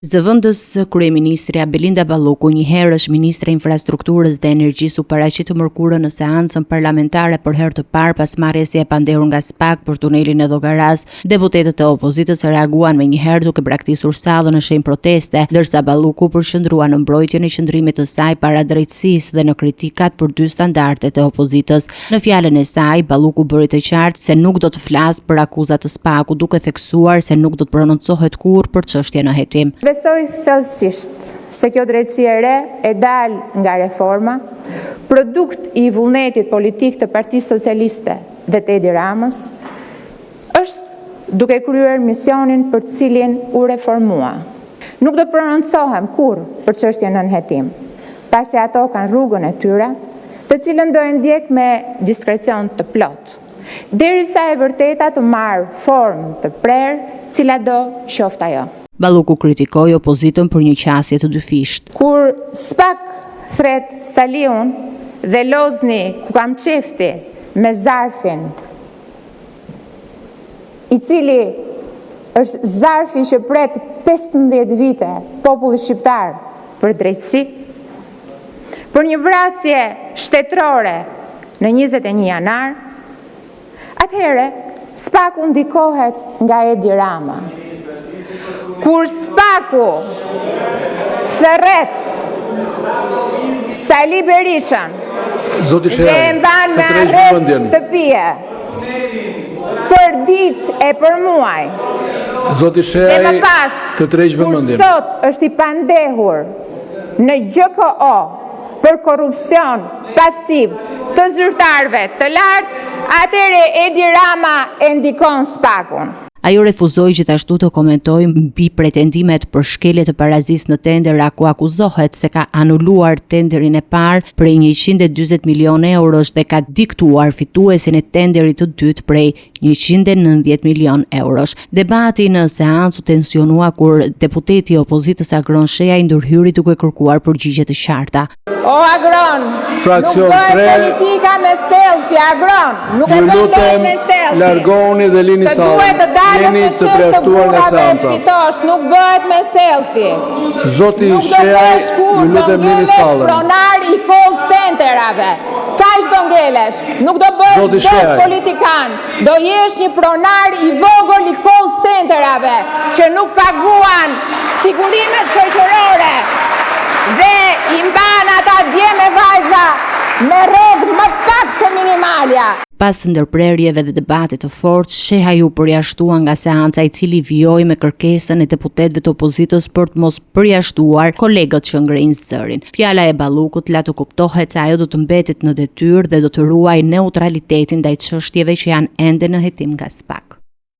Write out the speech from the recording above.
Zëvendës kryeministrja Belinda Balloku, njëherë është ministre infrastrukturës dhe energjisë, u paraqit të mërkurën në seancën parlamentare për herë të parë pas marrjes së pandehur nga SPAK për tunelin e Llogaras. Deputetët e opozitës reaguan menjëherë duke braktisur sallën në shenjë proteste, ndërsa Balloku përqendrua në mbrojtjen e qëndrimit të saj para drejtësisë dhe në kritikat për dy standardet e opozitës. Në fjalën e saj, Balloku bëri të qartë se nuk do të flasë për akuzat të SPAK-ut, duke theksuar se nuk do të prononcohet kurrë për çështjen në hetim. Besoj thellësisht se kjo drejtësi e re e dal nga reforma, produkt i vullnetit politik të Partisë Socialiste dhe të Edi Ramës, është duke kryer misionin për të cilin u reformua. Nuk do prononcohem kurrë për çështjen në hetim, pasi ato kanë rrugën e tyre, të cilën do e ndjek me diskrecion të plot, derisa e vërteta të marrë formë të prerë, cila do qoftë ajo. Balloku kritikoi opozitën për një qasje të dyfisht. Kur SPAK thret Saliun dhe Lozni ku kam qefti me zarfin, i cili është zarfi që pret 15 vite populli shqiptar për drejtësi, për një vrasje shtetërore në 21 janar, atëherë SPAK-u ndikohet nga Edi Rama. Kur SPAK-u thret Sali Berishën dhe e mban me arrest shtëpie për ditë e për muaj, dhe më pas kur sot është i pandehur në GKO për korrupsion pasiv të zyrtarëve të lartë, atëherë Edi Rama e ndikon SPAK-un. Ajo refuzoi gjithashtu të komentojë mbi pretendimet për shkelje të parazisë në tender, ku akuzohet se ka anuluar tenderin e parë prej 140 milionë eurosh dhe ka diktuar fituesin e tenderit të dytë prej 190 milionë eurosh. Debati në seancë u tensionua kur deputeti i opozitës Agron Sheha i ndërhyri duke kërkuar përgjigje të qarta. O Agron, nuk bëhet politika me selfie, Agron, nuk e bëhet me selfie. Largoni dhe lini sallën. Jeni të preaftuar nga seanca. Nuk bëhet me selfie. Zoti Shehaj, ju lutem lini sallën. Pronar i call centerave. Kaq do ngelesh. Nuk do bësh dot politikan. Do jesh një pronar i vogël i call centerave që nuk paguan sigurimet shoqërore dhe i mban ata dje me vajza me rrogë më pak se minimalja. Pas ndërprerjeve dhe debatit të fortë, Sheha u përjashtua nga seanca, i cili vijoi me kërkesën e deputetëve të opozitës për të mos përjashtuar kolegët që ngrejnë zërin. Fjala e Ballokut la të kuptohet se ajo do të mbetet në detyrë dhe do të ruajë neutralitetin ndaj çështjeve që janë ende në hetim nga SPAK.